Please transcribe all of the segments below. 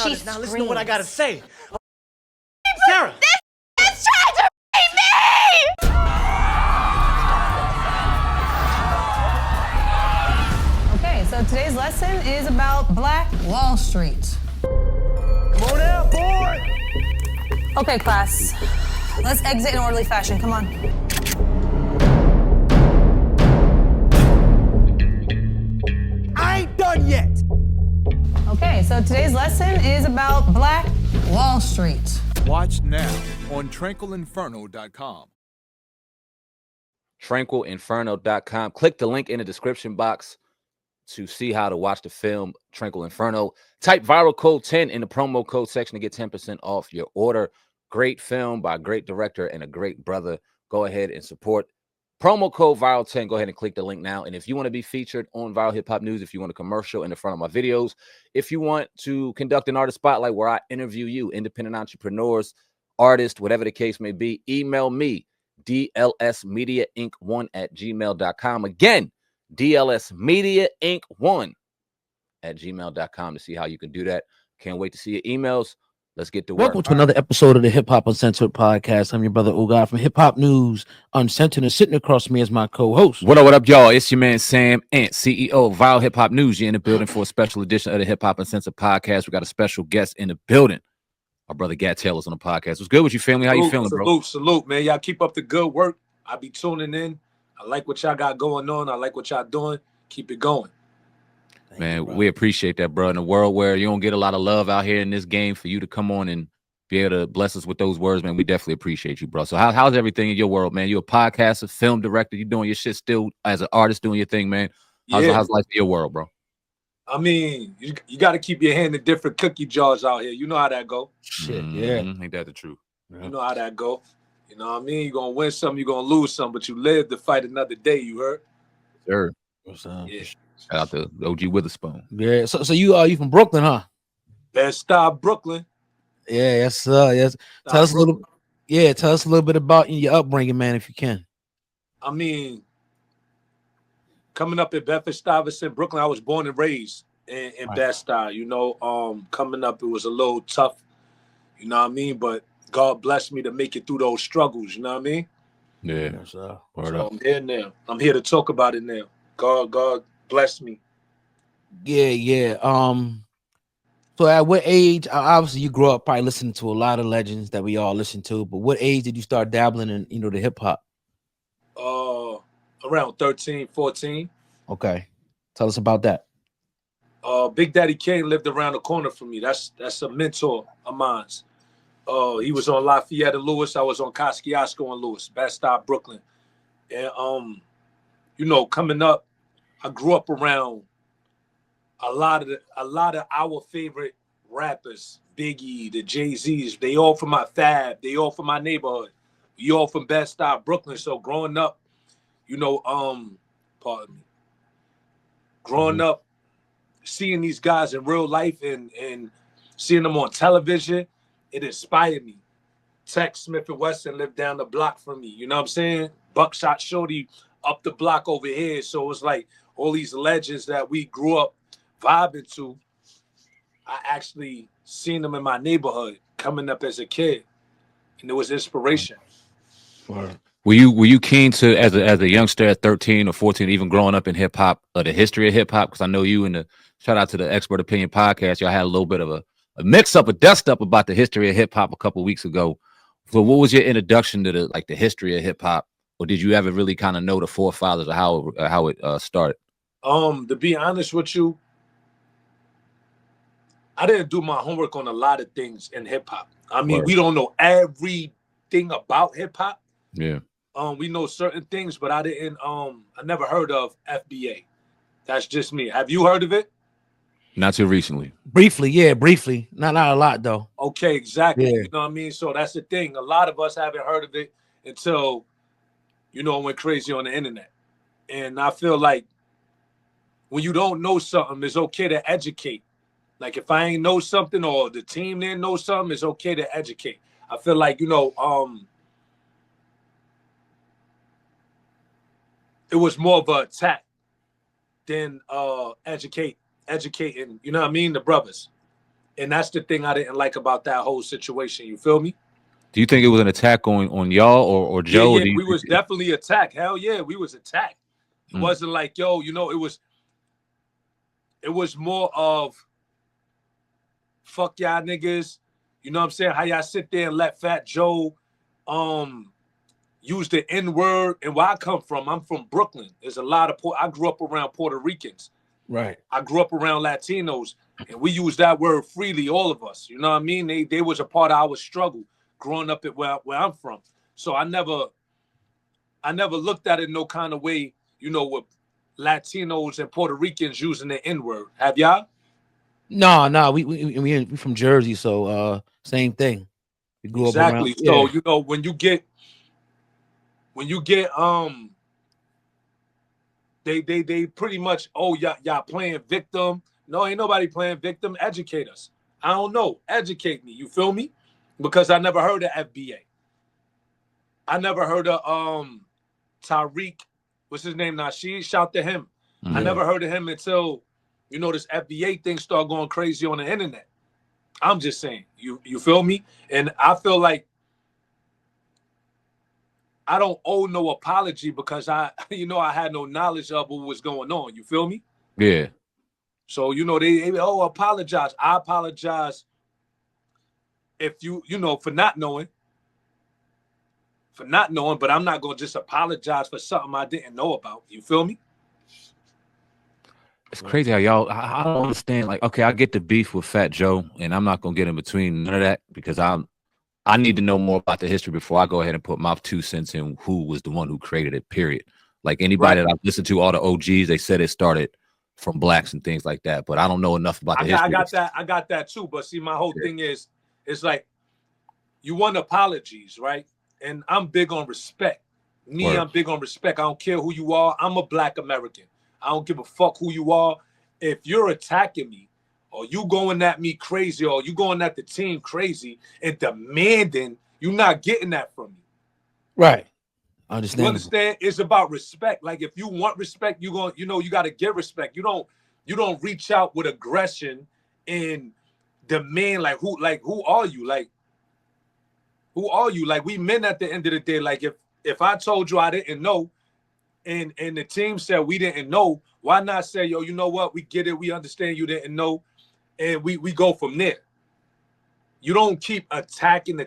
about it. Now listen to what I gotta say. Sarah. It's trying to rape me! Okay, so today's lesson is about Black Wall Street. Come on out, boy. Okay, class. Let's exit in orderly fashion. Come on. I ain't done yet. Okay, so today's lesson is about Black Wall Street. Watch now on tranquilinferno.com. tranquilinferno.com. Click the link in the description box to see how to watch the film Tranquil Inferno. Type viral code 10 in the promo code section to get 10% off your order. Great film by a great director and a great brother. Go ahead and support. Promo code viral 10. Go ahead and click the link now. And if you want to be featured on Viral Hip Hop News, if you want a commercial in the front of my videos, if you want to conduct an artist spotlight where I interview you, independent entrepreneurs, artists, whatever the case may be, email me, dlsmediainc1@gmail.com. Again, dlsmediainc1@gmail.com to see how you can do that. Can't wait to see your emails. Let's get to work. Welcome to another episode of the Hip Hop Uncensored podcast. I'm your brother Uga from Hip Hop News Uncensored, and sitting across from me is my co-host. What up, y'all? It's your man Sam Ant, CEO of Viral Hip Hop News. You're in the building for a special edition of the Hip Hop Uncensored podcast. We got a special guest in the building. Our brother Gat Taylor's on the podcast. What's good with you, family? How you feeling, bro? Salute, man. Y'all keep up the good work. I be tuning in. I like what y'all got going on. I like what y'all doing. Keep it going. Man, we appreciate that, bro. In a world where you don't get a lot of love out here in this game, for you to come on and be able to bless us with those words, man, we definitely appreciate you, bro. So how's everything in your world, man? You're a podcaster, film director. You doing your shit still as an artist, doing your thing, man. How's life in your world, bro? I mean, you got to keep your hand in different cookie jars out here. You know how that go. Shit, yeah. Ain't that the truth? Yeah. You know how that go. You know what I mean? You're going to win some, you're going to lose some, but you live to fight another day, you heard? Sure. Yeah. Shout out to OG Witherspoon. Yeah. So you from Brooklyn, huh? Best stop, Brooklyn. Yeah, yes, yes. Tell us a little bit about your upbringing, man, if you can. I mean, coming up in Bedford-Stuyvesant, Brooklyn, I was born and raised in Bed-Stuy. You know, coming up, it was a little tough. You know what I mean? But God blessed me to make it through those struggles. You know what I mean? Yeah. Yes, so I'm here now. I'm here to talk about it now. God bless me. Yeah. So at what age? Obviously, you grew up probably listening to a lot of legends that we all listen to. But what age did you start dabbling in, the hip hop? Around 13, 14. Okay, tell us about that. Big Daddy Kane lived around the corner from me. That's a mentor of mine. He was on Lafayette and Lewis. I was on Kosciuszko and Lewis, Bed-Stuy, Brooklyn. And you know, coming up, I grew up around a lot of our favorite rappers, Biggie, the Jayz. They all from my fab. They all from my neighborhood. We all from Bed-Stuy, Brooklyn. So growing up, you know, pardon me. Growing up, seeing these guys in real life and seeing them on television, it inspired me. Tex Smith and Wesson lived down the block from me. You know what I'm saying? Buckshot Shorty up the block over here. So it was like all these legends that we grew up vibing to. I actually seen them in my neighborhood coming up as a kid, and it was inspiration. Were you keen to, as a youngster at 13 or 14, even growing up in hip hop, the history of hip hop? Because I know you and shout out to the Expert Opinion podcast, y'all had a little bit of a mix up, a dust up about the history of hip hop a couple of weeks ago. So what was your introduction to the history of hip hop, or did you ever really kind of know the forefathers of how it started? To be honest with you, I didn't do my homework on a lot of things in hip hop. I mean, we don't know everything about hip hop. Yeah. We know certain things, but I never heard of FBA. That's just me. Have you heard of it? Not too recently. Briefly. Not a lot though. Okay, exactly. Yeah. You know what I mean? So that's the thing. A lot of us haven't heard of it until, you know, it went crazy on the internet. And I feel like when you don't know something, it's okay to educate. Like if I ain't know something or the team didn't know something, it's okay to educate. I feel like, you know, it was more of an attack than educating, you know what I mean, the brothers. And that's the thing I didn't like about that whole situation. You feel me? Do you think it was an attack on y'all or Joe? Yeah, Or do you we was definitely attacked. Hell yeah, we was attacked. It wasn't like, yo, you know, it was more of fuck y'all niggas. You know what I'm saying? How y'all sit there and let Fat Joe use the N-word. And where I come from, I'm from Brooklyn. There's a lot of I grew up around Puerto Ricans. Right. I grew up around Latinos, and we use that word freely, all of us. You know what I mean? They was a part of our struggle growing up at where I'm from. So I never looked at it no kind of way, you know, with Latinos and Puerto Ricans using the N-word. Have y'all? No, we from Jersey, so same thing. We grew up around. Exactly. So, you know, when you get they pretty much, oh, y'all playing victim. No, ain't nobody playing victim. Educate us. I don't know. Educate me. You feel me? Because I never heard of FBA. I never heard of Tariq. What's his name? Nasheed. Shout to him. I never heard of him until, you know, this FBA thing started going crazy on the internet. I'm just saying. You feel me? And I feel like I don't owe no apology because I had no knowledge of what was going on. You feel me? Yeah. So, you know, they apologize. I apologize if you know, for not knowing, but I'm not going to just apologize for something I didn't know about. You feel me? It's crazy how y'all, I don't understand. Like, okay, I get the beef with Fat Joe, and I'm not going to get in between none of that because I need to know more about the history before I go ahead and put my 2 cents in who was the one who created it, period. Like anybody that I've listened to, all the OGs, they said it started from blacks and things like that, but I don't know enough about the history. I got that too, but see, my whole thing is, it's like, you want apologies, right? And I'm big on respect. I'm big on respect. I don't care who you are. I'm a Black American. I don't give a fuck who you are. If you're attacking me, or you going at me crazy, or you going at the team crazy and demanding, you're not getting that from me. Right. Understand. You understand? It's about respect. Like, if you want respect, you got to get respect. You don't reach out with aggression and demand, who are you? Like, who are you? Like, we men at the end of the day. Like, if I told you I didn't know, and the team said we didn't know, why not say, yo, you know what? We get it. We understand you didn't know. And we go from there. You don't keep attacking.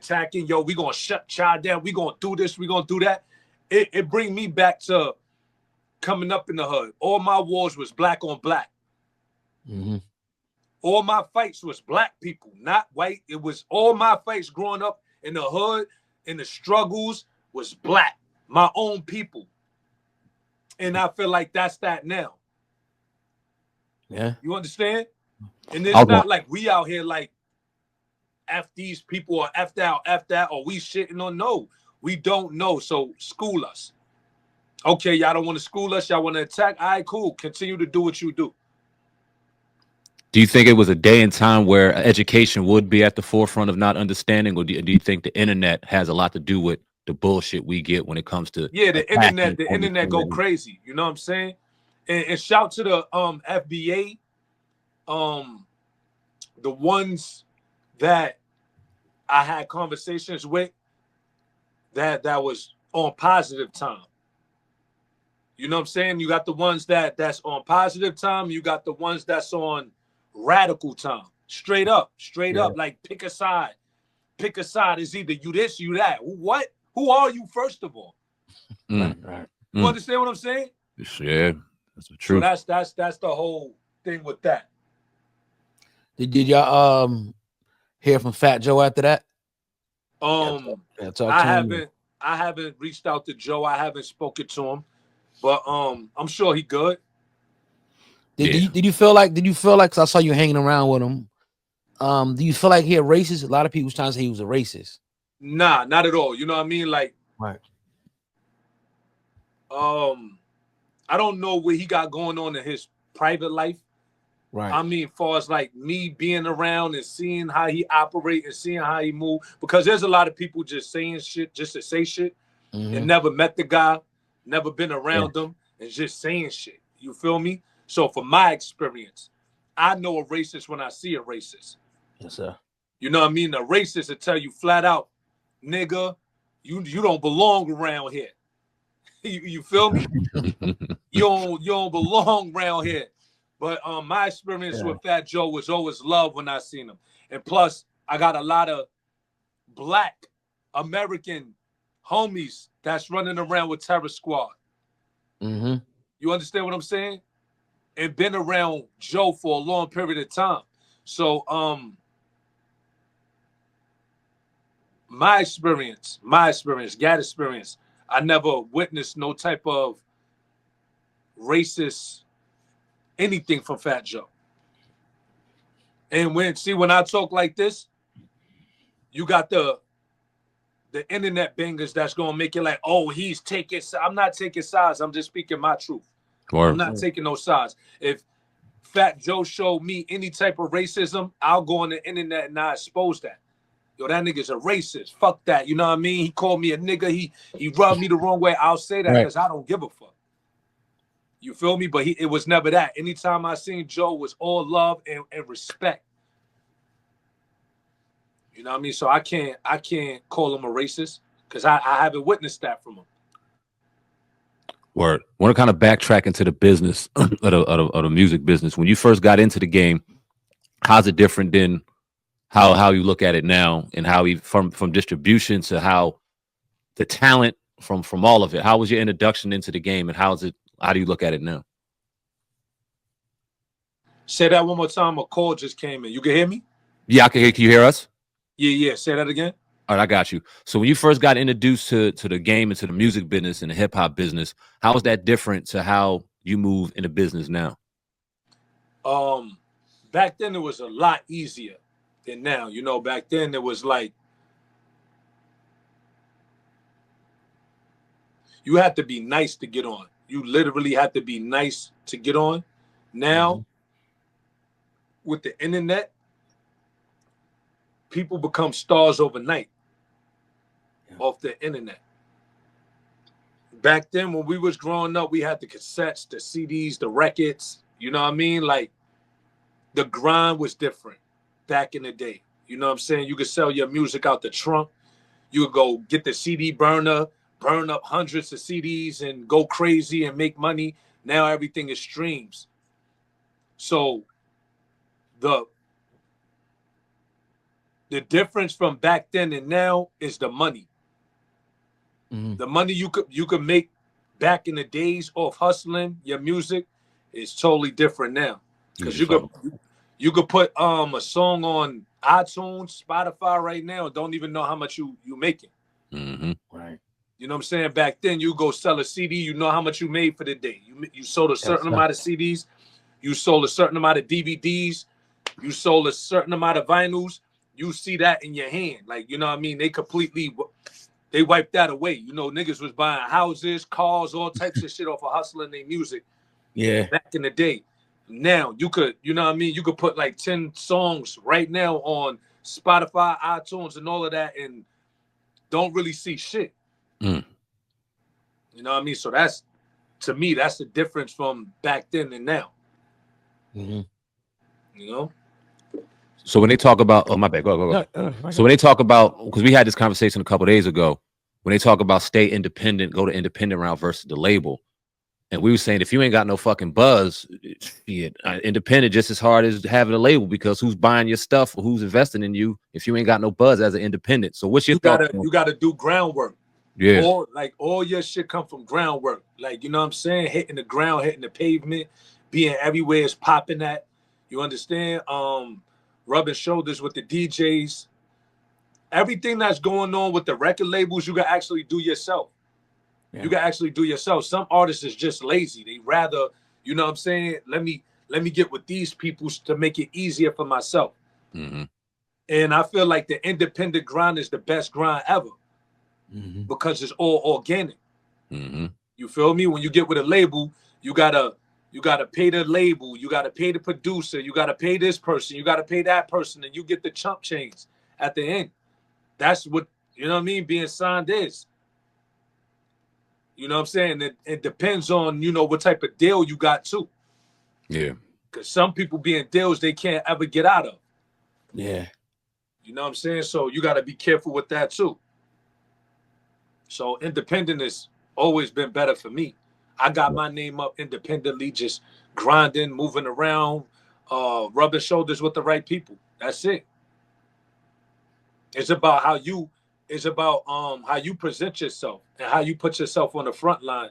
Yo, we going to shut child down. We going to do this. We going to do that. It bring me back to coming up in the hood. All my wars was black on black. Mm-hmm. All my fights was black people, not white. It was all my fights growing up in the hood, and the struggles was black, my own people. And I feel like that's that now. Yeah. You understand? And it's not like we out here like F these people or F that, or we shitting on. No, we don't know. So school us. Okay, y'all don't want to school us. Y'all want to attack. All right, cool. Continue to do what you do. Do you think it was a day and time where education would be at the forefront of not understanding, or do you think the internet has a lot to do with the bullshit we get when it comes to the internet go crazy. You know what I'm saying? And shout to the FBA, the ones that I had conversations with that was on positive time. You know what I'm saying? You got the ones that's on positive time. You got the ones that's on radical time. Straight up. Like, pick a side. It's either you this, you that. What? Who are you, first of all? Right. You understand what I'm saying? Yeah, that's the truth. So that's the whole thing with that. Did y'all hear from Fat Joe after that? I haven't reached out to Joe. I haven't spoken to him, but I'm sure he good. Did you feel like? Cause I saw you hanging around with him. Do you feel like he a racist? A lot of people was trying to say he was a racist. Nah, not at all. You know what I mean? Like, right. I don't know what he got going on in his private life. Right. I mean, as far as like me being around and seeing how he operate and seeing how he move, because there's a lot of people just saying shit just to say shit, and never met the guy, never been around him, and just saying shit. You feel me? So from my experience, I know a racist when I see a racist. Yes, sir. You know what I mean? The racist will tell you flat out, nigga, you don't belong around here. You feel me? you don't belong around here. But my experience with Fat Joe was always love when I seen him. And plus, I got a lot of black American homies that's running around with Terror Squad. Mm-hmm. You understand what I'm saying? And been around Joe for a long period of time. So my experience, Gat experience, I never witnessed no type of racist anything from Fat Joe. And when I talk like this, you got the internet bangers that's gonna make it like, oh, he's taking. I'm not taking sides. I'm just speaking my truth. I'm not taking no sides. If Fat Joe showed me any type of racism, I'll go on the internet and I expose that. Yo, that nigga's a racist. Fuck that. You know what I mean? He called me a nigga. He rubbed me the wrong way. I'll say that because I don't give a fuck. You feel me? But it was never that. Anytime I seen Joe was all love and respect. You know what I mean? So I can't call him a racist because I haven't witnessed that from him. Word. I want to kind of backtrack into the business of the music business. When you first got into the game, how's it different than how you look at it now, and how from distribution to how the talent from all of it? How was your introduction into the game, and how do you look at it now? Say that one more time. A call just came in. You can hear me? Yeah, I can hear. Can you hear us? Yeah. Say that again. All right, I got you. So when you first got introduced to the game and to the music business and the hip hop business, how was that different to how you move in the business now? Back then it was a lot easier than now. You know, back then it was like you had to be nice to get on. You literally had to be nice to get on. Now, with the internet, people become stars overnight off the internet. Back then, when we was growing up, we had the cassettes, the CDs, the records. You know what I mean? Like, the grind was different back in the day. You know what I'm saying? You could sell your music out the trunk. You could go get the CD burner, burn up hundreds of CDs and go crazy and make money. Now everything is streams. So the difference from back then and now is the money. The money you could make back in the days of hustling your music is totally different now. Because you could put a song on iTunes, Spotify right now, and don't even know how much you making. Right. You know what I'm saying? Back then, you go sell a CD, you know how much you made for the day. You sold a certain amount of CDs, you sold a certain amount of DVDs, you sold a certain amount of vinyls. You see that in your hand. Like, you know what I mean? They wiped that away. You know, niggas was buying houses, cars, all types of shit off of hustling their music. Yeah. Back in the day. Now, you could, you know what I mean? You could put like 10 songs right now on Spotify, iTunes, and all of that, and don't really see shit. You know what I mean? So that's, to me, that's the difference from back then and now. You know? So when they talk about, oh, my bad, go. So when they talk about, because we had this conversation a couple of days ago, when they talk about stay independent, go to independent route versus the label. And we were saying, if you ain't got no fucking buzz, independent just as hard as having a label, because who's buying your stuff or who's investing in you if you ain't got no buzz as an independent? So what's your thought? You gotta do groundwork. Yeah. All your shit come from groundwork. Like, you know what I'm saying? Hitting the ground, hitting the pavement, being everywhere is popping at. You understand? Rubbing shoulders with the DJs. Everything that's going on with the record labels, you can actually do yourself. You can actually do yourself. Some artists is just lazy. They rather, you know what I'm saying? Let me get with these people to make it easier for myself. And I feel like the independent grind is the best grind ever because it's all organic. You feel me? When you get with a label, you gotta pay the label, you gotta pay the producer, you gotta pay this person, you gotta pay that person, and you get the chump change at the end. That's what, you know what I mean, being signed is. You know what I'm saying? It depends on, you know, what type of deal you got too. Yeah. Because some people be in deals they can't ever get out of. Yeah. You know what I'm saying? So you got to be careful with that too. So independent has always been better for me. I got my name up independently, just grinding, moving around, rubbing shoulders with the right people. That's it. It's about how you how you present yourself and how you put yourself on the front line,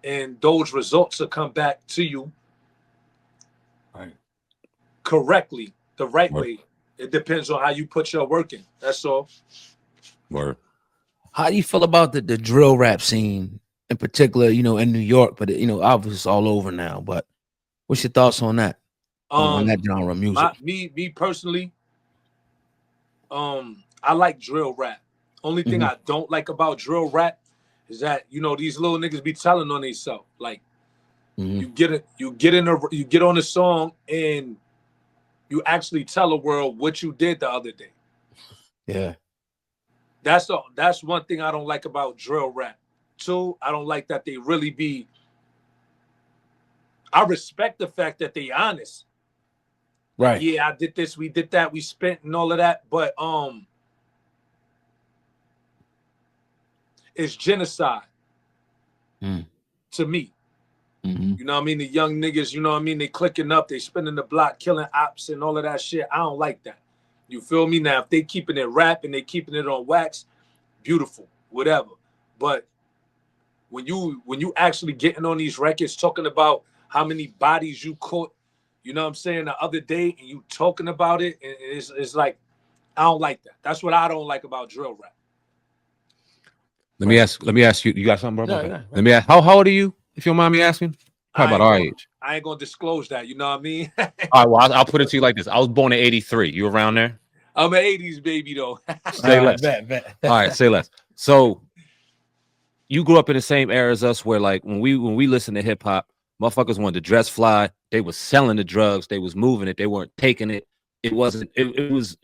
and those results will come back to you Right. correctly, the right Word. way. It depends on how you put your work in. That's all. Word. How do you feel about the drill rap scene in particular, you know, in New York, but you know, obviously it's all over now, but what's your thoughts on that? On that genre of music? Me personally, I like drill rap. Only thing I don't like about drill rap is that, you know, these little niggas be telling on themselves. Like, you get it, you get on a song and you actually tell the world what you did the other day. Yeah. That's one thing I don't like about drill rap. Two, I don't like that they really be. I respect the fact that they honest. Right. Yeah, I did this, we did that, we spent and all of that, but it's genocide to me. You know what I mean? The young niggas, you know what I mean? They clicking up, they spinning the block, killing ops and all of that shit. I don't like that. You feel me? Now, if they keeping it rap and they keeping it on wax, beautiful, whatever. But when you actually getting on these records talking about how many bodies you caught, you know what I'm saying, the other day, and you talking about it, and it's like, I don't like that. That's what I don't like about drill rap. Let me ask you. You got something, bro? Yeah, Okay. yeah. Let me ask. How old are you? If you don't mind me asking. Probably about our age. I ain't gonna disclose that. You know what I mean? All right. Well, I'll put it to you like this. I was born in '83. You around there? I'm an '80s baby though. Say All right, less. bet. All right. Say less. So you grew up in the same era as us, where like when we listened to hip hop, motherfuckers wanted to dress fly. They was selling the drugs. They was moving it. They weren't taking it. It wasn't. It was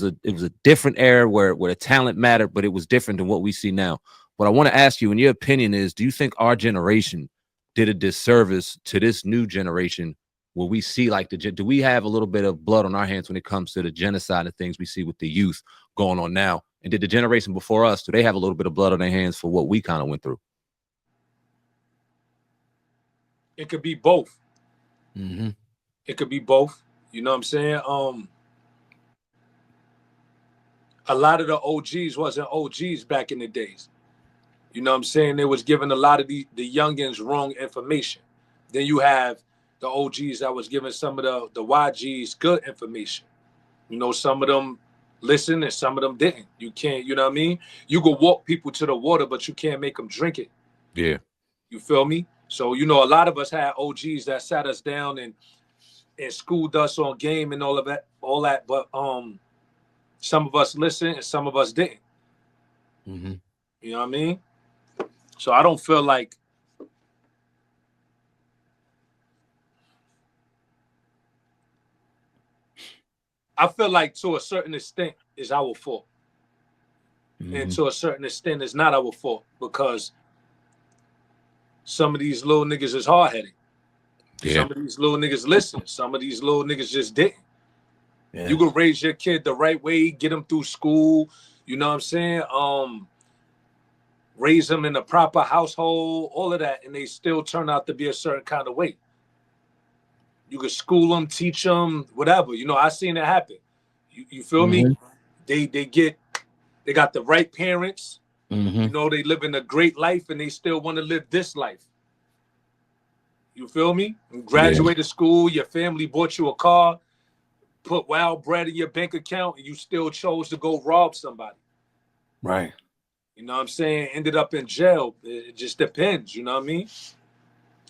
a different era where the talent mattered, but it was different than what we see now. What I want to ask you, in your opinion, is: do you think our generation did a disservice to this new generation, where we see like do we have a little bit of blood on our hands when it comes to the genocide and things we see with the youth going on now? And did the generation before us, do they have a little bit of blood on their hands for what we kind of went through? It could be both. It could be both. You know what I'm saying? A lot of the OGs wasn't OGs back in the days. You know what I'm saying? They was giving a lot of the youngins wrong information. Then you have the OGs that was giving some of the YGs good information. You know, some of them listened and some of them didn't. You can't, you know what I mean? You could walk people to the water, but you can't make them drink it. Yeah. You feel me? So, you know, a lot of us had OGs that sat us down and schooled us on game and all that. But some of us listened and some of us didn't. You know what I mean? So I don't feel like to a certain extent is our fault. And to a certain extent it's not our fault, because some of these little niggas is hard-headed. Yeah. Some of these little niggas listen. Some of these little niggas just didn't. Yeah. You can raise your kid the right way, get them through school, you know what I'm saying? Raise them in a proper household, all of that, and they still turn out to be a certain kind of way. You can school them, teach them, whatever. You know, I seen it happen. You feel me? They got the right parents. You know, they living a great life and they still want to live this life. You feel me? You graduated school, your family bought you a car, put wild bread in your bank account, and you still chose to go rob somebody. Right. You know what I'm saying? Ended up in jail. It just depends, you know what I mean?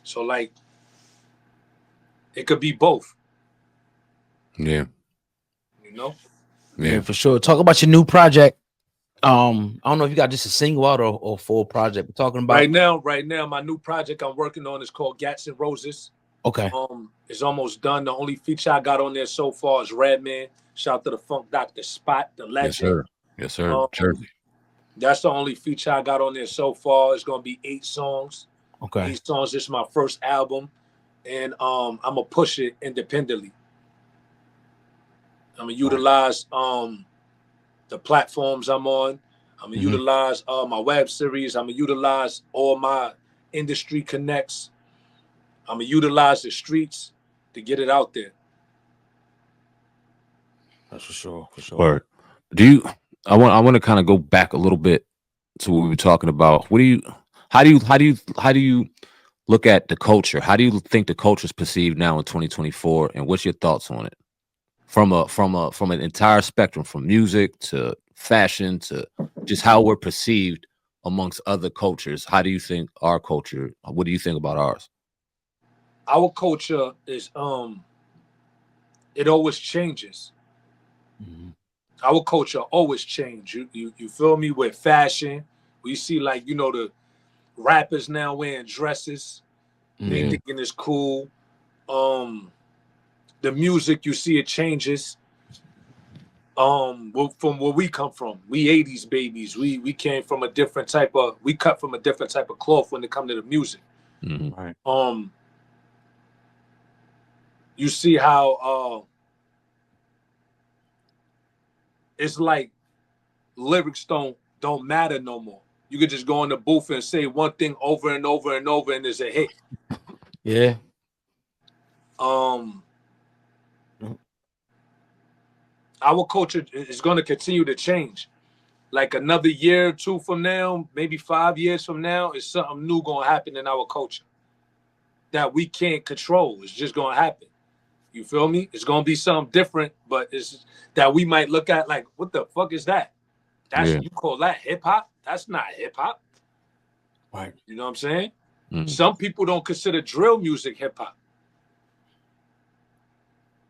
So, like, it could be both. Yeah. You know? Yeah, for sure. Talk about your new project. I don't know if you got just a single out or full project. We're talking about right now, my new project I'm working on is called Gats and Roses. Okay. It's almost done. The only feature I got on there so far is Redman. Shout out to the Funk Doctor Spot, the legend. Yes, sir. Jersey. That's the only feature I got on there so far. It's gonna be 8 songs. Okay. 8 songs. This is my first album, and I'm gonna push it independently. I'm gonna utilize the platforms I'm on. I'm gonna utilize my web series. I'm gonna utilize all my industry connects. I'm gonna utilize the streets to get it out there. That's for sure. Word. I want to kind of go back a little bit to what we were talking about. How do you look at the culture? How do you think the culture is perceived now in 2024? And what's your thoughts on it? From an entire spectrum, from music to fashion to just how we're perceived amongst other cultures. How do you think our culture? What do you think about ours? Our culture is it always changes. Our culture always change. You feel me? With fashion, we see like the rappers now wearing dresses. They thinking it's cool. The music, you see it changes. From where we come from, we 80s babies. We came from a different type of. We cut from a different type of cloth when it comes to the music. Right. You see how it's like lyrics don't matter no more. You could just go in the booth and say one thing over and over and over, and it's a hit. Yeah. Our culture is going to continue to change. Like another year or two from now, maybe 5 years from now, is something new going to happen in our culture that we can't control. It's just going to happen. You feel me? It's going to be something different, but it's that we might look at like, what the fuck is that? You call that hip hop? That's not hip hop. Right. You know what I'm saying? Some people don't consider drill music hip hop.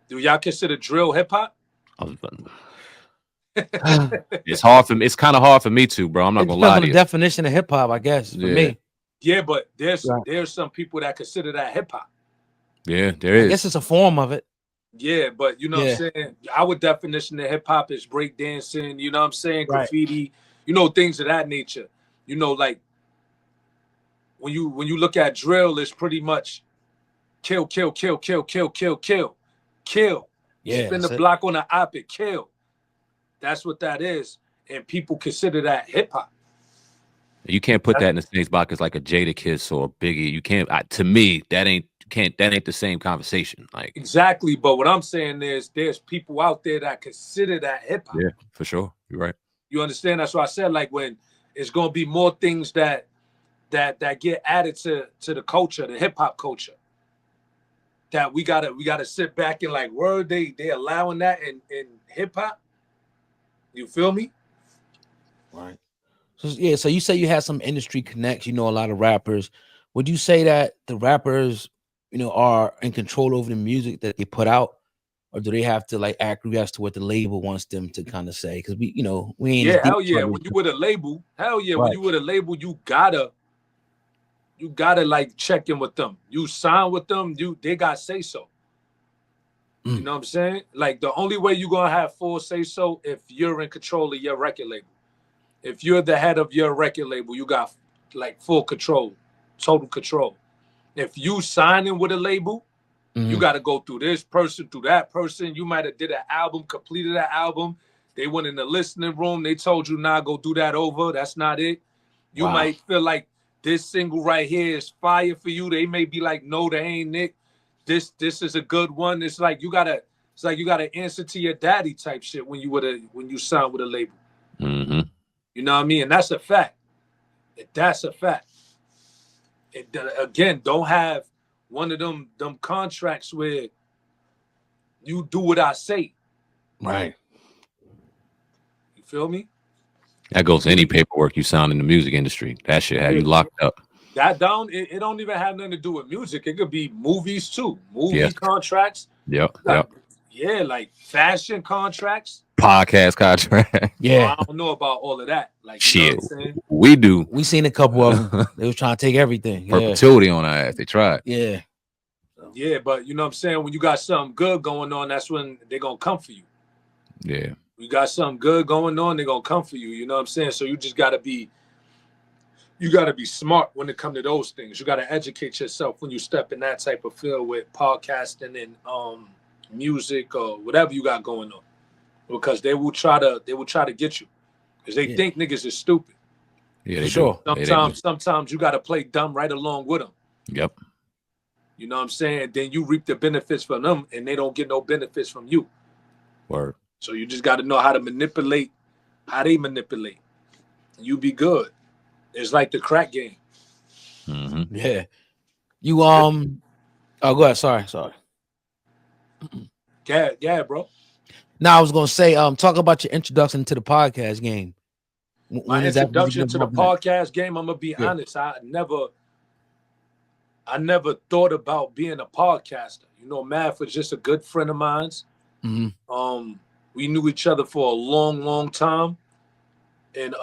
Do y'all consider drill hip hop? It's hard for me. It's kind of hard for me too, bro. I'm not gonna lie to you. The definition of hip hop, I guess, for me. Yeah, but there's some people that consider that hip hop. Yeah, there is. I guess it's a form of it. Yeah, but you know what I'm saying? Our definition of hip hop is break dancing, you know what I'm saying? Graffiti, things of that nature. Like when you look at drill, it's pretty much kill, kill, kill, kill, kill, kill, kill, kill. Yeah. Spin the block on the opposite, kill. That's what that is. And people consider that hip hop. You can't put that in the same box as like a Jadakiss or a Biggie. You can't. To me, that ain't the same conversation. Like exactly. But what I'm saying is, there's people out there that consider that hip hop. Yeah, for sure. You're right. You understand? That's why I said like when it's gonna be more things that get added to the culture, the hip hop culture. That we gotta sit back and like, word they allowing that in hip hop. You feel me? Right. So you say you had some industry connects, a lot of rappers. Would you say that the rappers, are in control over the music that they put out, or do they have to like acquiesce to what the label wants them to kind of say? Because we ain't. Yeah, hell yeah. When you with a label, when you with a label, you gotta like check in with them. You sign with them, they got say so. You know what I'm saying? Like the only way you're gonna have full say so if you're in control of your record label. If you're the head of your record label, you got like full control, total control. If you signing with a label, you got to go through this person, through that person. You might have did an album, completed that album. They went in the listening room. They told you, nah, go do that over. That's not it. You might feel like this single right here is fire for you. They may be like, no, they ain't it. This is a good one. It's like you gotta answer to your daddy type shit when you sign with a label. You know what I mean? And that's a fact. That's a fact. Again, don't have one of them contracts where you do what I say. Right. You feel me? That goes to any paperwork you sign in the music industry. That shit have you locked up. It don't even have nothing to do with music. It could be movies too. Contracts. Yep. Yeah, like fashion contracts. Podcast contract. Yeah. I don't know about all of that. Like shit, we do. We seen a couple of them. They was trying to take everything. Perpetuity on our ass. They tried. Yeah. Yeah, but you know what I'm saying? When you got something good going on, that's when they're gonna come for you. Yeah. You got something good going on, they're gonna come for you. You know what I'm saying? So you just gotta be smart when it comes to those things. You gotta educate yourself when you step in that type of field with podcasting and music or whatever you got going on. because they will try to get you because they think niggas is stupid. Yeah, they Sure. do. Sometimes you got to play dumb right along with them. Yep. You know what I'm saying? Then you reap the benefits from them, and they don't get no benefits from you. Word. So you just got to know how to manipulate, how they manipulate. You be good. It's like the crack game. Mm-hmm. Yeah. You oh, go ahead. Sorry. Yeah, bro. Now I was gonna say, talk about your introduction to the podcast game. My When is that? introduction to the podcast game, I'm gonna be honest. I never thought about being a podcaster. You know, Math was just a good friend of mine. Mm-hmm. We knew each other for a long, long time. And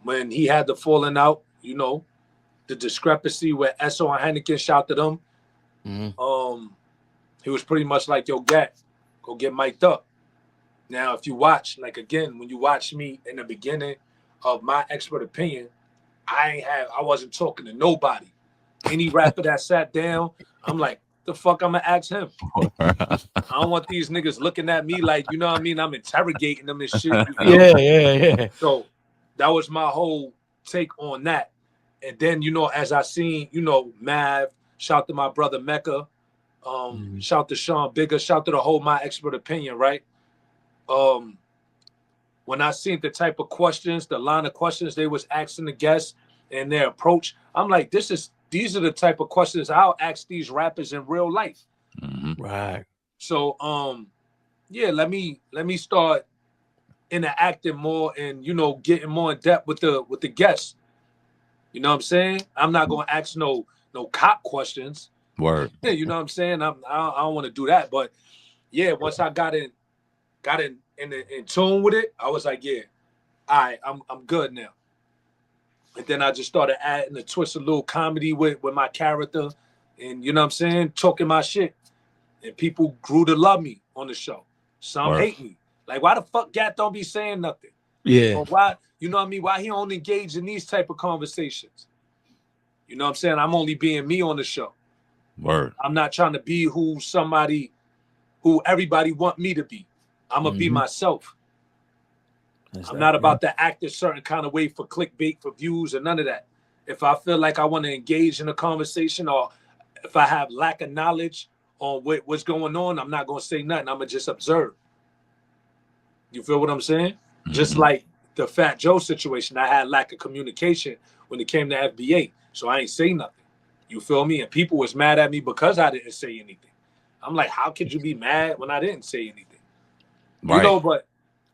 when he had the falling out, you know, the discrepancy where Esso and Heineken shouted him, he was pretty much like, yo, Gat, go get mic'd up. Now, if you watch, like again, when you watch me in the beginning of my expert opinion, I wasn't talking to nobody. Any rapper that sat down, I'm like, the fuck I'm gonna ask him? I don't want these niggas looking at me like, you know what I mean? I'm interrogating them and shit. Yeah. So that was my whole take on that. And then, you know, as I seen, you know, Mav, shout to my brother Mecca, shout to Sean Bigger, shout to the whole My Expert Opinion, right? When I seen the type of questions, the line of questions they was asking the guests and their approach, I'm like, these are the type of questions I'll ask these rappers in real life. Mm-hmm. Right. So yeah, let me start interacting more and, you know, getting more in depth with the guests. You know what I'm saying? I'm not gonna ask no cop questions. Word. You know what I'm saying? I don't want to do that. But yeah, once I got in tune with it, I was like, yeah, all right, I'm good now. And then I just started adding a twist, a little comedy with my character, and you know what I'm saying, talking my shit. And people grew to love me on the show. Some hate me. Like, why the fuck Gat don't be saying nothing? Yeah. Or why, you know what I mean? Why he don't engage in these type of conversations? You know what I'm saying? I'm only being me on the show. Word. I'm not trying to be who everybody want me to be. I'm gonna be myself. I'm not about to act a certain kind of way for clickbait, for views, or none of that. If I feel like I want to engage in a conversation, or if I have lack of knowledge on what's going on, I'm not gonna say nothing. I'm gonna just observe. You feel what I'm saying? Mm-hmm. Just like the Fat Joe situation, I had lack of communication when it came to FBA, so I ain't say nothing. You feel me? And people was mad at me because I didn't say anything. I'm like, how could you be mad when I didn't say anything? Right. You know, but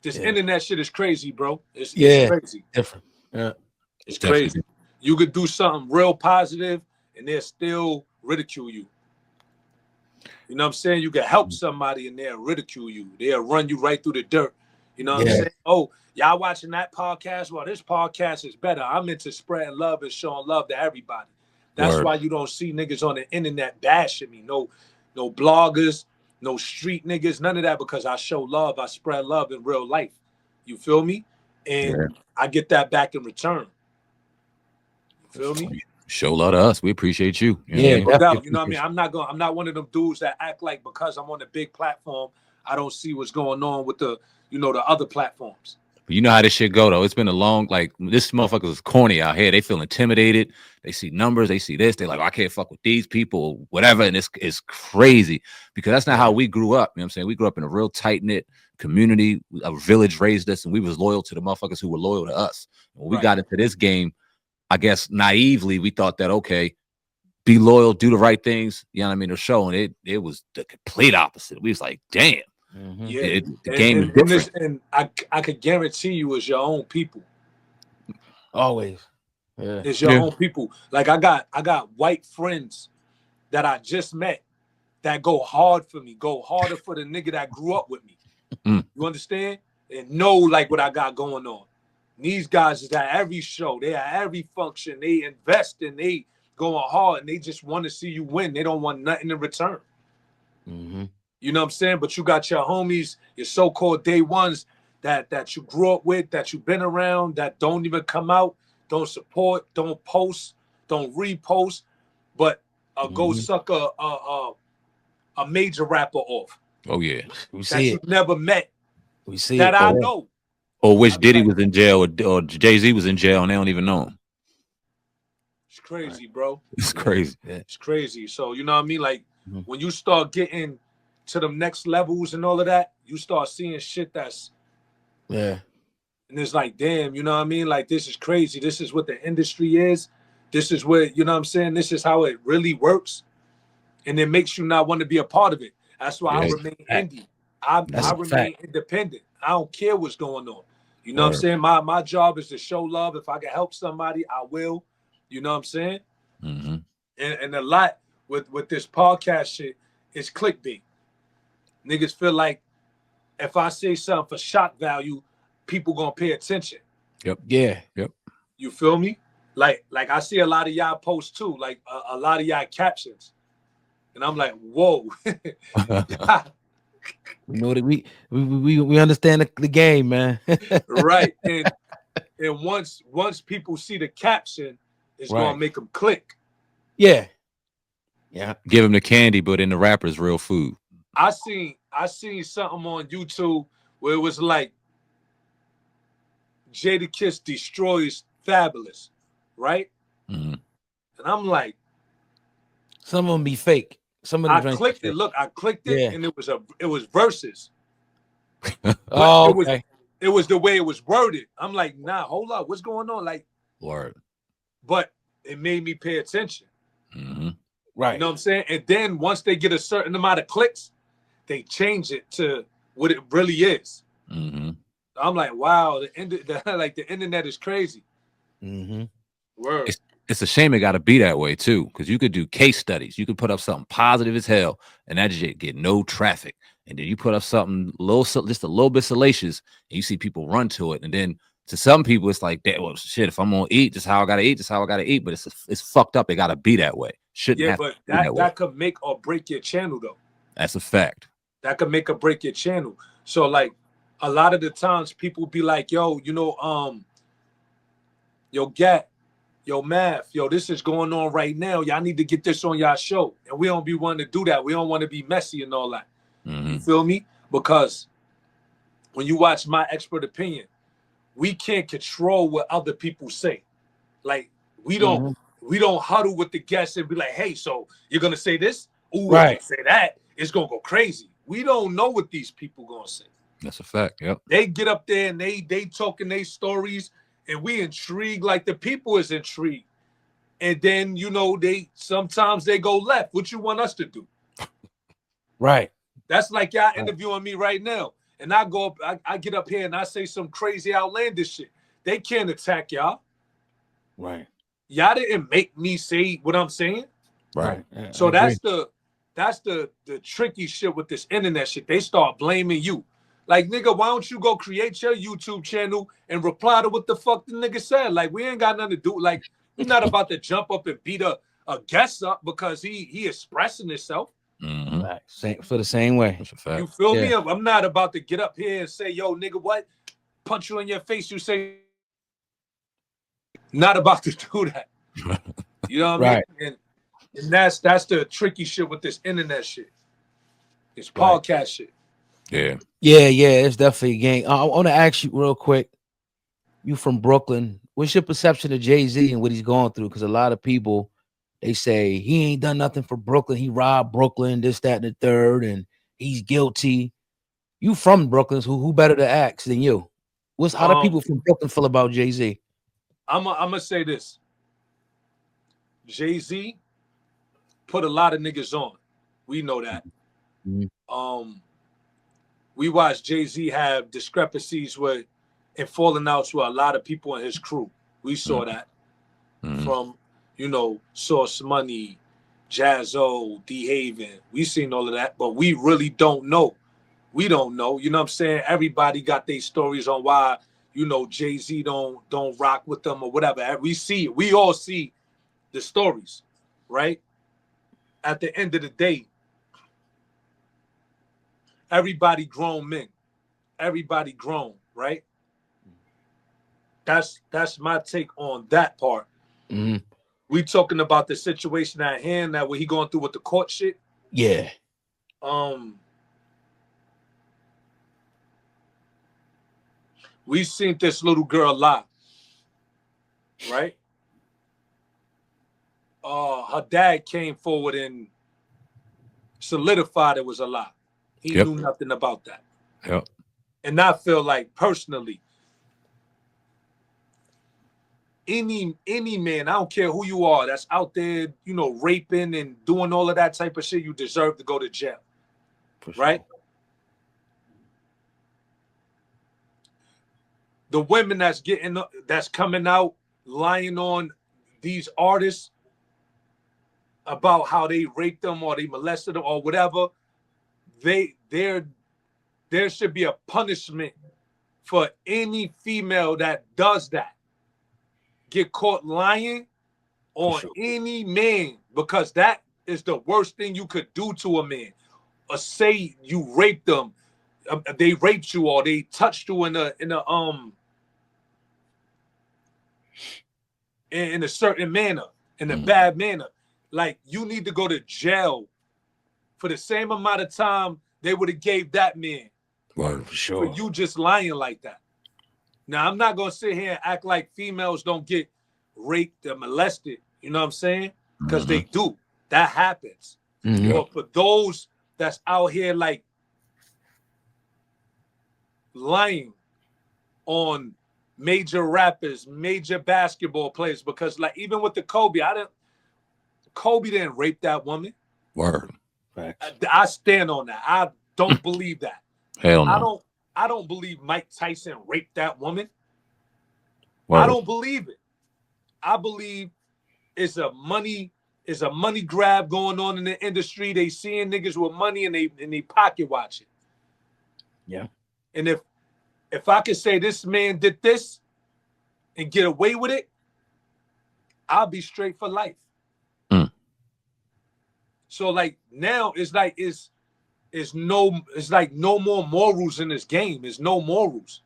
this internet shit is crazy, bro. It's crazy. Different. Yeah. It's crazy. You could do something real positive and they'll still ridicule you. You know what I'm saying? You can help somebody and they'll ridicule you. They'll run you right through the dirt. You know what I'm saying? Oh, y'all watching that podcast? Well, this podcast is better. I'm into spreading love and showing love to everybody. That's why you don't see niggas on the internet bashing me. No bloggers, no street niggas, none of that, because I show love. I spread love in real life. You feel me? And I get that back in return. You feel me? Show love to us. We appreciate you. No doubt. You know what I mean? I'm not one of them dudes that act like because I'm on a big platform, I don't see what's going on with the other platforms. You know how this shit go though. It's been a long, like, this motherfucker is corny out here. They feel intimidated. They see numbers. They see this. They like, I can't fuck with these people, whatever. And it's crazy because that's not how we grew up. You know what I'm saying? We grew up in a real tight knit community. A village raised us, and we was loyal to the motherfuckers who were loyal to us. When we got into this game, I guess naively we thought that, okay, be loyal, do the right things. You know what I mean? The show, and it was the complete opposite. We was like, damn. Mm-hmm. Yeah, the game is different. And I could guarantee you, it's your own people. Always, yeah. It's your own people. Like I got white friends that I just met that go hard for me, go harder for the nigga that grew up with me. You understand? And know like what I got going on. These guys is at every show, they at every function, they invest and they going hard, and they just want to see you win. They don't want nothing in return. Mm-hmm. You know what I'm saying? But you got your homies, your so-called day ones that you grew up with, that you've been around, that don't even come out, don't support, don't post, don't repost, but go suck a major rapper off. Oh yeah, that you never met, We see that it. I though. know. Or which I be Diddy like, was in jail, or Jay-Z was in jail, and they don't even know him. it's crazy, bro. It's crazy. Yeah. It's crazy. So you know what I mean? Like Mhm. when you start getting to the next levels and all of that, you start seeing shit that's Yeah. and it's like, damn, you know what I mean? Like this is crazy. This is what the industry is. This is what, you know what I'm saying? This is how it really works. And it makes you not want to be a part of it. That's why I Yeah. remain indie. I That's a remain fact. independent. I don't care what's going on. You know what I'm Word. saying? My job is to show love. If I can help somebody, I will. You know what I'm saying? Mm-hmm. And a lot with this podcast shit is clickbait. Niggas feel like if I say something for shock value, people gonna pay attention. Yeah. Yep. You feel me? Like I see a lot of y'all posts too, like a lot of y'all captions, and I'm like, whoa. We know that we understand the game, man. Right. And once people see the caption, it's Right. gonna make them click. Yeah. Yeah. Give him the candy, but in the wrapper's real food. I seen something on YouTube where it was like Jada Kiss destroys Fabulous, right? Mm-hmm. And I'm like, Some of them be fake. Some of them I drinks. clicked it. Look, I clicked it, Yeah. and it was verses. Oh, But okay. it was the way it was worded. I'm like, nah, hold up, what's going on? Like, Word. but it made me pay attention. Mm-hmm. Right. You know what I'm saying? And then once they get a certain amount of clicks, they change it to what it really is. Mm-hmm. I'm like, wow, the internet is crazy. Mm-hmm. Word. It's a shame it got to be that way too, because you could do case studies. You could put up something positive as hell, and that shit get no traffic. And then you put up something just a little bit salacious, and you see people run to it. And then to some people, it's like, well, shit. If I'm gonna eat, just how I gotta eat, just how I gotta eat. But it's fucked up. It gotta be that way. Shouldn't Yeah, have but to be that way. that could make or break your channel though. That's a fact. That could make or break your channel. So like a lot of the times people be like, yo, you know, yo, Gat, yo, Math, yo, this is going on right now. Y'all need to get this on y'all show. And we don't be wanting to do that. We don't want to be messy and all that. Mm-hmm. You feel me? Because when you watch My Expert Opinion, we can't control what other people say. Like we don't huddle with the guests and be like, hey, so you're gonna say this? Ooh, if you Right. say that, it's gonna go crazy. We don't know what these people gonna say. That's a fact. Yep. They get up there and they talking their stories, and we intrigued like the people is intrigued. And then you know sometimes they go left. What you want us to do? Right. That's like y'all interviewing me right now, and I go up, I get up here and I say some crazy outlandish shit. They can't attack y'all. Right. Y'all didn't make me say what I'm saying. Right. Yeah, So I that's agree. the tricky shit with this internet shit. They start blaming you. Like, nigga, why don't you go create your YouTube channel and reply to what the fuck the nigga said? Like, we ain't got nothing to do. Like, we're not about to jump up and beat a guest up because he expressing himself. Mm-hmm. Right. For the same way. That's a fact. You feel Yeah. me? I'm not about to get up here and say, yo, nigga, what? Punch you in your face. You say, not about to do that. You know what I mean? And that's the tricky shit with this internet shit. It's podcast shit. Yeah. Yeah, it's definitely a game. I want to ask you real quick. You from Brooklyn. What's your perception of Jay-Z and what he's going through? Because a lot of people, they say he ain't done nothing for Brooklyn. He robbed Brooklyn, this, that, and the third, and he's guilty. You from Brooklyn, so who better to ask than you? How do people from Brooklyn feel about Jay-Z? I'm gonna say this. Jay-Z put a lot of niggas on. We know that. Mm-hmm. We watched Jay-Z have discrepancies with and falling outs with a lot of people in his crew. We saw that from, you know, Source Money, Jazzo, D Haven. We seen all of that, but we really don't know. We don't know. You know what I'm saying? Everybody got their stories on why, you know, Jay-Z don't rock with them or whatever. We see it. We all see the stories, right? At the end of the day, everybody grown men. Everybody grown, right? That's my take on that part. Mm-hmm. We talking about the situation at hand, that what he going through with the court shit. Yeah. we seen this little girl lie, right? Her dad came forward and solidified it was a lie. He Yep. knew nothing about that. Yep. And I feel like personally, any man, I don't care who you are, that's out there, you know, raping and doing all of that type of shit, you deserve to go to jail. For sure. Right? The women that's coming out lying on these artists about how they raped them or they molested them or whatever, there should be a punishment for any female that does that. Get caught lying on any man, because that is the worst thing you could do to a man. Or say you raped them, they raped you, or they touched you in a certain manner, in a bad manner. Like, you need to go to jail for the same amount of time they would have gave that man. Right, for sure. For you just lying like that. Now, I'm not going to sit here and act like females don't get raped or molested. You know what I'm saying? Because they do. That happens. But for those that's out here like lying on major rappers, major basketball players, because like even with the Kobe didn't rape that woman. Word. I stand on that. I don't believe that. Hell no. I don't believe Mike Tyson raped that woman. Word. I don't believe it. I believe it's a money grab going on in the industry. They seeing niggas with money and they pocket watching. Yeah. And if I could say this man did this and get away with it, I'll be straight for life. So like now it's like no more morals in this game. There's no morals.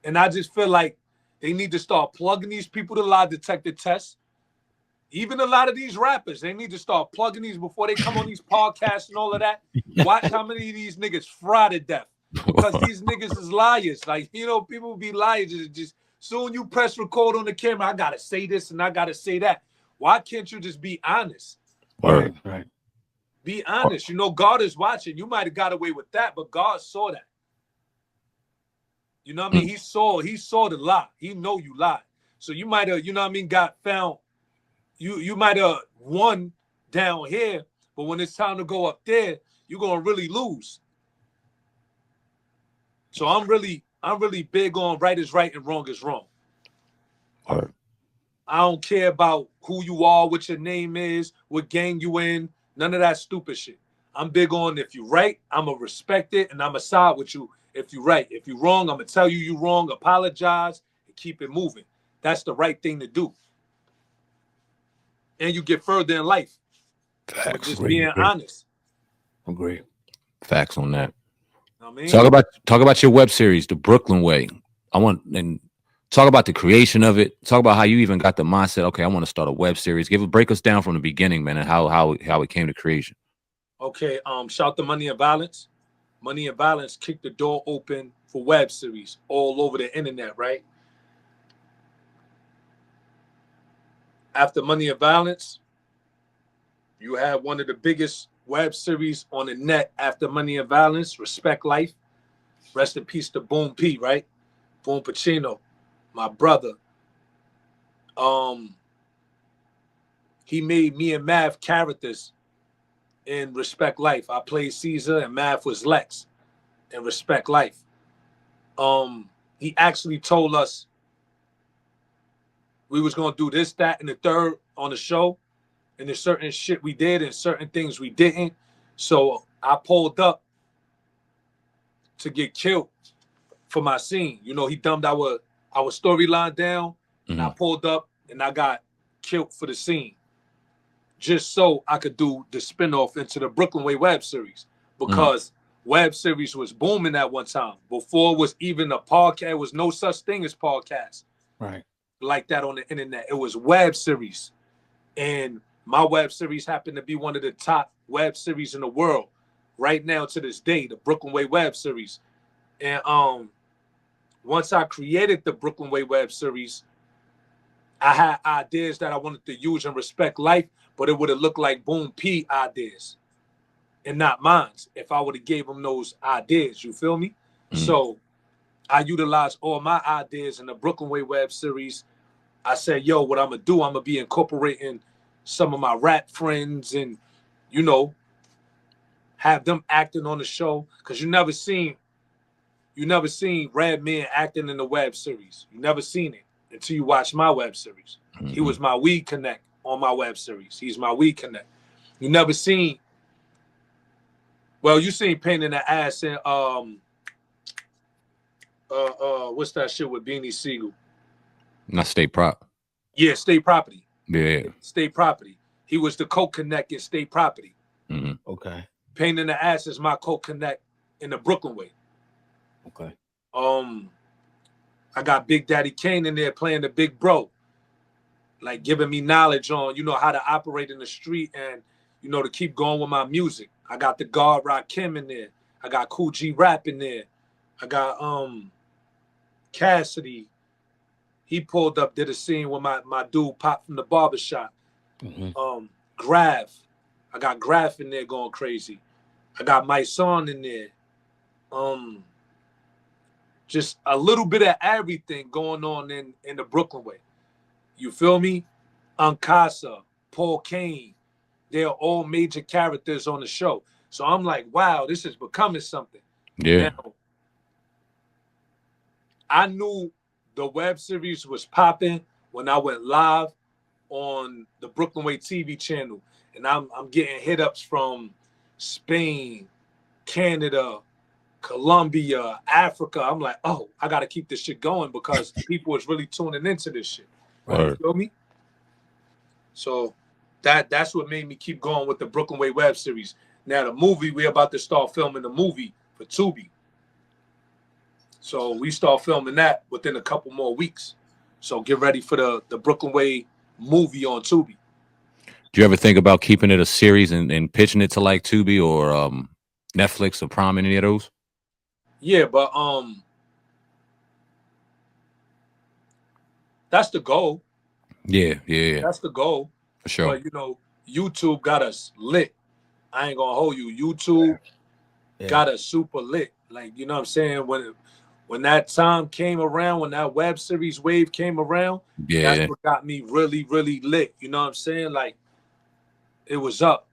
And I just feel like they need to start plugging these people to lie detector tests. Even a lot of these rappers, they need to start plugging these before they come on these podcasts and all of that. Watch how many of these niggas fry to death. Because these niggas is liars. Like, you know, people be liars. Just soon you press record on the camera, I gotta say this and I gotta say that. Why can't you just be honest? Right. Be honest. You know, God is watching. You might have got away with that, but God saw that. You know what I mean? He saw the lie. He know you lied. So you might have, you know what I mean, got found. You might have won down here, but when it's time to go up there, you're gonna really lose. So I'm really big on right is right and wrong is wrong. Right. I don't care about who you are, what your name is, what gang you in, none of that stupid shit. I'm big on if you right, I'm going to respect it, and I'm going to side with you if you right. If you wrong, I'm going to tell you you wrong, apologize, and keep it moving. That's the right thing to do. And you get further in life. Facts. Just being honest. Agree. Facts on that. I mean, Talk about your web series, The Brooklyn Way. Talk about the creation of it. Talk about how you even got the mindset. Okay, I want to start a web series. Break us down from the beginning, man, and how it came to creation. Okay, shout to Money and Violence. Money and Violence kicked the door open for web series all over the internet, right? After Money and Violence, you have one of the biggest web series on the net after Money and Violence, Respect Life. Rest in peace to Boom P, right? Boom Pacino, my brother. He made me and Mav characters in Respect Life. I played Caesar and Mav was Lex in Respect Life. He actually told us we was gonna do this, that, and the third on the show. And there's certain shit we did and certain things we didn't. So I pulled up to get killed for my scene. You know, he dumbed our storyline down, and I pulled up and I got killed for the scene. Just so I could do the spinoff into the Brooklyn Way web series. Because web series was booming at one time. Before it was even a podcast, there was no such thing as podcast. Right. Like that on the internet. It was web series. And my web series happened to be one of the top web series in the world right now to this day, the Brooklyn Way web series. And once I created the Brooklyn Way web series, I had ideas that I wanted to use and respect life, but it would have looked like Boom P ideas and not mine if I would have gave him those ideas. You feel me? So I utilized all my ideas in the Brooklyn Way web series. I said, yo, what I'm going to do, I'm going to be incorporating some of my rap friends and, you know, have them acting on the show. Because you never seen Redman acting in the web series. You never seen it until you watch my web series. He was my Weed Connect on my web series. He's my Weed Connect. You never seen, well, you seen Pain in the Ass in what's that shit with Beanie Siegel? Not State Prop. Yeah, State Property. Yeah. State Property. He was the co-connect in State Property. Okay. Pain in the Ass is my co-connect in the Brooklyn Way. Okay. I got Big Daddy Kane in there playing the big bro, like giving me knowledge on, you know, how to operate in the street and, you know, to keep going with my music. I got the guard Rakim in there. I got Cool G Rap in there. I got Cassidy. He pulled up, did a scene with my dude Pop from the barbershop. Grav. I got Graf in there going crazy. I got my son in there. Just a little bit of everything going on in the Brooklyn Way. You feel me? Ankasa, Paul Kane, they're all major characters on the show. So I'm like, wow, this is becoming something. Yeah. Now, I knew the web series was popping when I went live on the Brooklyn Way TV channel. And I'm getting hit ups from Spain, Canada, Colombia, Africa. I'm like, oh, I got to keep this shit going because people is really tuning into this shit. Right? You feel me? So that's what made me keep going with the Brooklyn Way web series. Now the movie, we're about to start filming the movie for Tubi. So we start filming that within a couple more weeks. So get ready for the Brooklyn Way movie on Tubi. Do you ever think about keeping it a series and pitching it to like Tubi or Netflix or Prime, any of those? Yeah, but that's the goal. Yeah. That's the goal. For sure. But you know, YouTube got us lit. I ain't gonna hold you. YouTube got us super lit. Like, you know what I'm saying? When that time came around, when that web series wave came around, that's what got me really, really lit. You know what I'm saying? Like, it was up.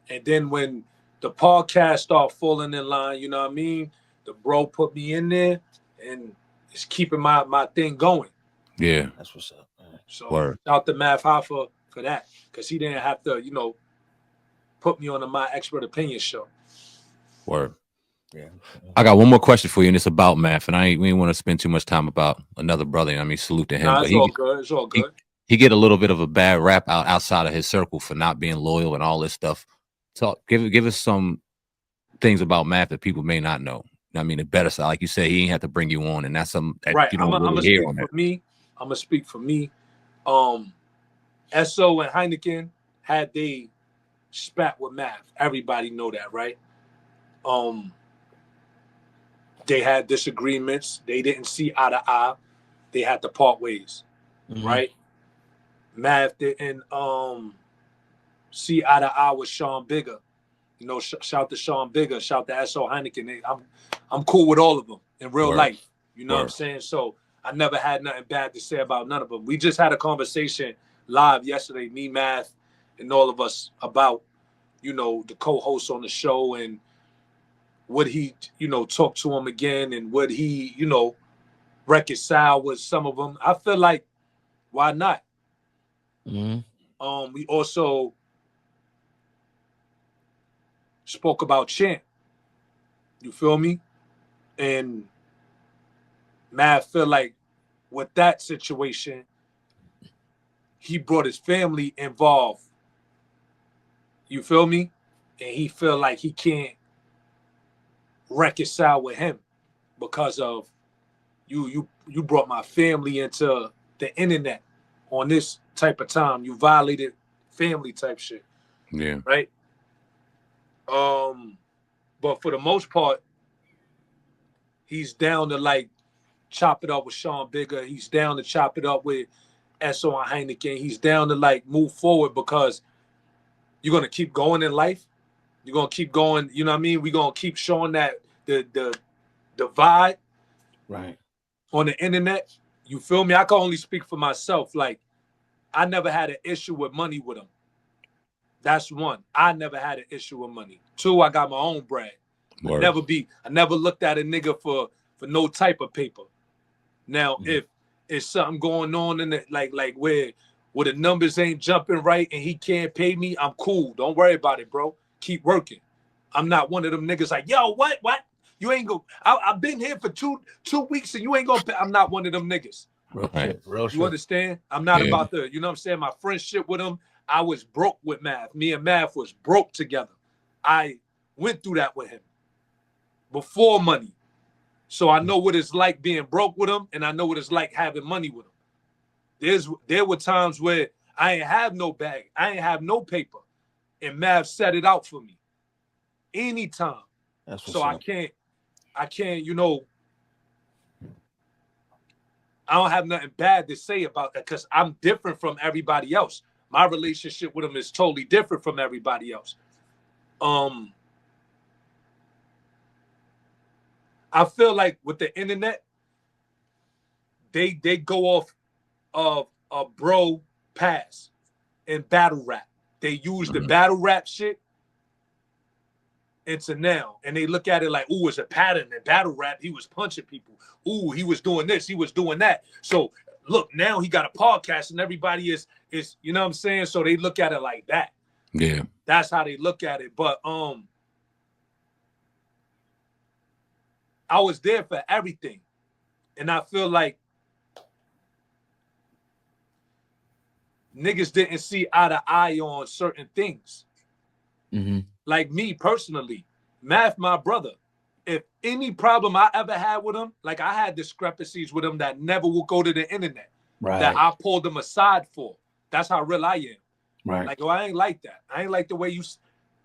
And then when the podcast started falling in line, you know what I mean? The bro put me in there and it's keeping my thing going. Yeah. That's what's up. Man. So shout to Math Hoffa for that. Because he didn't have to, you know, put me on the My Expert Opinion show. Word. Yeah. I got one more question for you, and it's about Math. And we ain't want to spend too much time about another brother. I mean, salute to him. Nah, but it's all good. It's all good. He get a little bit of a bad rap outside of his circle for not being loyal and all this stuff. Give us some things about Math that people may not know. I mean, the better side, like you said, he ain't have to bring you on, and that's some that right. you don't I'm really hear on that. I'm gonna speak for me. SO and Heineken had they spat with Math. Everybody know that, right? They had disagreements. They didn't see eye to eye. They had to part ways, right? Math didn't see eye to eye with Sean Bigger. You know, shout to Sean Bigger, shout to SO Heineken. I'm cool with all of them in real life. You know what I'm saying? So I never had nothing bad to say about none of them. We just had a conversation live yesterday, me, Math, and all of us about, you know, the co-host on the show and would he, you know, talk to him again and would he, you know, reconcile with some of them. I feel like, why not? We also spoke about Champ. You feel me? And Matt feel like with that situation, he brought his family involved. You feel me? And he feel like he can't reconcile with him because of you brought my family into the internet on this type of time. You violated family type shit. Yeah. Right? But for the most part, he's down to like chop it up with Sean Bigger. He's down to chop it up with S.O. and Heineken. He's down to like move forward because you're gonna keep going in life. You're gonna keep going. You know what I mean? We're gonna keep showing that the vibe Right. on the internet. You feel me? I can only speak for myself. Like, I never had an issue with money with him. That's one. I never had an issue with money. Two, I got my own bread. I never looked at a nigga for no type of paper. Now, if it's something going on in it, like where the numbers ain't jumping right and he can't pay me, I'm cool. Don't worry about it, bro. Keep working. I'm not one of them niggas like, yo, what? You ain't go. I've been here for two weeks and you ain't gonna pay. I'm not one of them niggas. Real shit. Real shit. You understand? I'm not about the, you know what I'm saying? My friendship with him, I was broke with Math. Me and Math was broke together. I went through that with him before money. So I know what it's like being broke with him, and I know what it's like having money with him. There were times where I ain't have no bag. I ain't have no paper. And Mav set it out for me. Anytime. So I can't, you know, I don't have nothing bad to say about that because I'm different from everybody else. My relationship with him is totally different from everybody else. I feel like with the internet, they go off of a bro pass in battle rap. They use the battle rap shit into now. And they look at it like, ooh, it's a pattern in battle rap. He was punching people. Ooh, he was doing this. He was doing that. So look, now he got a podcast and everybody is, you know what I'm saying? So they look at it like that. Yeah. That's how they look at it. But I was there for everything. And I feel like niggas didn't see eye to eye on certain things. Mm-hmm. Like me personally, Math, my brother, if any problem I ever had with him, like I had discrepancies with him that never will go to the internet, Right. that I pulled him aside for. That's how real I am. Right. Like, oh, I ain't like that. I ain't like the way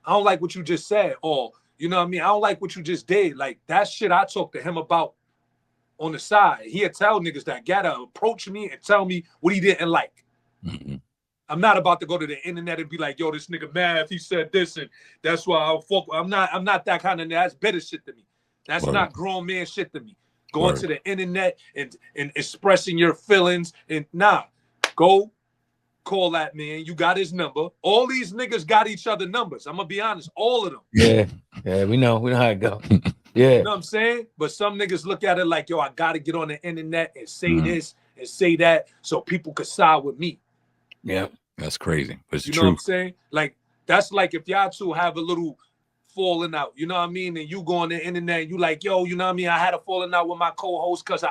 I don't like what you just said. Or, you know what I mean? I don't like what you just did. Like, that shit I talked to him about on the side. He'll tell niggas that gotta approach me and tell me what he didn't like. Mm-hmm. I'm not about to go to the internet and be like, yo, this nigga Mav, he said this, and that's why I'll fuck. I'm not that kind of nigga. That's better shit to me. That's not grown man shit to me. Going to the internet and expressing your feelings and go call that man. You got his number. All these niggas got each other numbers. I'm gonna be honest, all of them. Yeah, we know how it go. Yeah. You know what I'm saying? But some niggas look at it like, yo, I gotta get on the internet and say this and say that so people could side with me. Yeah. That's crazy. But it's you true. know what I'm saying? Like, that's like if y'all two have a little falling out, you know what I mean? And you go on the internet and you like, yo, you know what I mean? I had a falling out with my co-host because of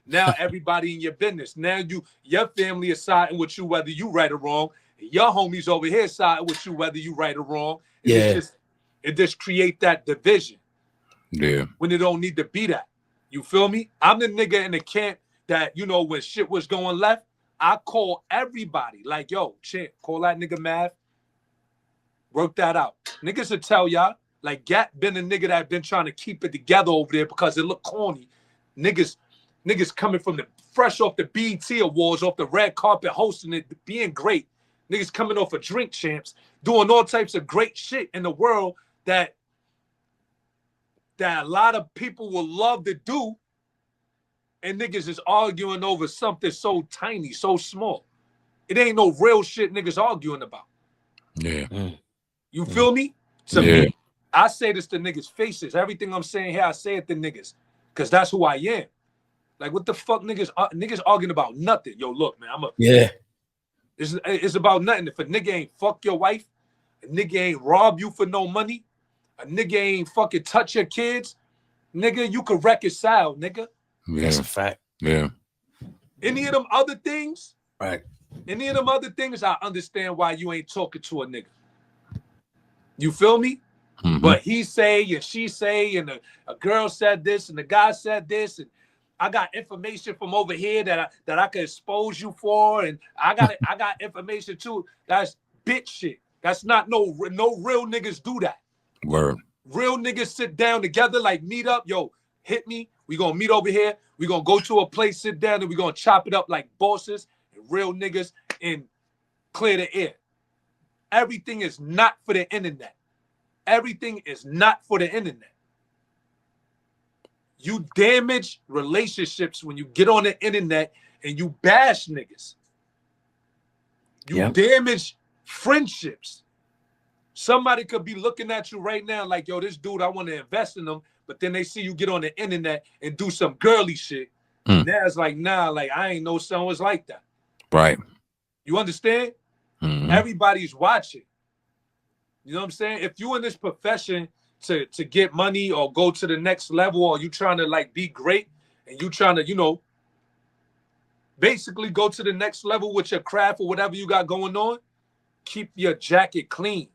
Now everybody in your business. Now your family is siding with you whether you right or wrong. Your homies over here siding with you whether you right or wrong. And it just create that division. Yeah. When it don't need to be that. You feel me? I'm the nigga in the camp that, you know, when shit was going left, I call everybody like, yo, Champ, call that nigga Mav. Work that out. Niggas will tell y'all, like, Gat been a nigga that been trying to keep it together over there because it look corny. Niggas coming from the fresh off the BET Awards, off the red carpet, hosting it, being great. Niggas coming off of Drink Champs, doing all types of great shit in the world that a lot of people will love to do. And niggas is arguing over something so tiny, so small. It ain't no real shit niggas arguing about. Yeah. You feel me? To me, I say this to niggas' faces. Everything I'm saying here, I say it to niggas. Because that's who I am. Like, what the fuck niggas arguing about nothing. Yo, look, man, it's about nothing. If a nigga ain't fuck your wife, a nigga ain't rob you for no money, a nigga ain't fucking touch your kids, nigga, you can reconcile, nigga. Yeah. That's a fact. Yeah. Any of them other things, Right. any of them other things, I understand why you ain't talking to a nigga. You feel me? Mm-hmm. But he say and she say and a girl said this and the guy said this and I got information from over here that I could expose you for and I got information too. That's bitch shit. That's not no real niggas do that. Word. Real niggas sit down together, like meet up. Yo, hit me. We gonna meet over here. We're gonna go to a place, sit down, and we're gonna chop it up like bosses and real niggas and clear the air. Everything is not for the internet. Everything is not for the internet. You damage relationships when you get on the internet and you bash niggas. You damage friendships. Somebody could be looking at you right now like, yo, this dude, I want to invest in him. But then they see you get on the internet and do some girly shit. Now it's like, nah, like I ain't know someone was like that. Right. You understand? Everybody's watching. You know what I'm saying? If you in this profession to get money or go to the next level, or you trying to like be great and you trying to, you know, basically go to the next level with your craft or whatever you got going on, keep your jacket clean.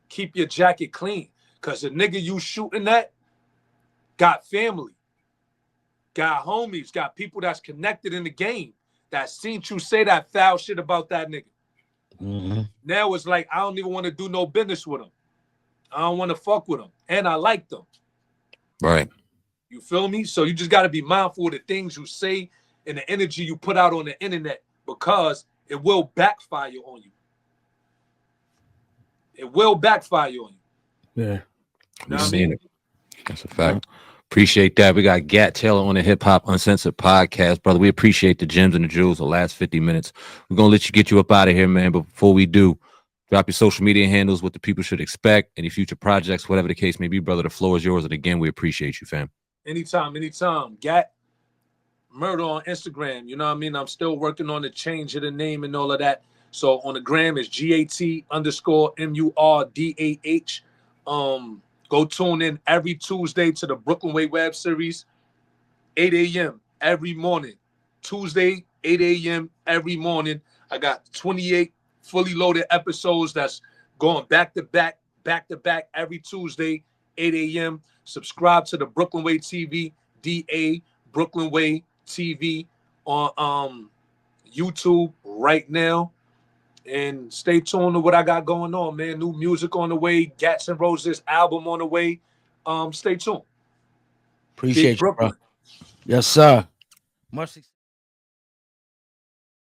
Keep your jacket clean. Because the nigga you shooting at got family, got homies, got people that's connected in the game that seen you say that foul shit about that nigga. Now it's like, I don't even want to do no business with him. I don't want to fuck with him. And I like them. Right. You feel me? So you just got to be mindful of the things you say and the energy you put out on the internet, because it will backfire on you. It will backfire on you. Yeah. You know We've what I seen mean? it. That's a fact. Appreciate that. We got Gat Taylor on the Hip Hop Uncensored podcast, brother. We appreciate the gems and the jewels the last 50 minutes. We're going to let you get you up out of here, man. But before we do, drop your social media handles, what the people should expect, any future projects, whatever the case may be, brother. The floor is yours. And again, we appreciate you, fam. Anytime. Gat Murder on Instagram. You know what I mean? I'm still working on the change of the name and all of that. So on the gram is GAT_MURDAH. Go tune in every Tuesday to the Brooklyn Way web series, 8 a.m. every morning. Tuesday, 8 a.m. every morning. I got 28 fully loaded episodes that's going back to back every Tuesday, 8 a.m. Subscribe to the Brooklyn Way TV, DA Brooklyn Way TV on YouTube right now. And stay tuned to what I got going on, man. New music on the way. Gats and Roses album on the way. Stay tuned. Appreciate Big you, Brooklyn. bro. Yes, sir. Much success.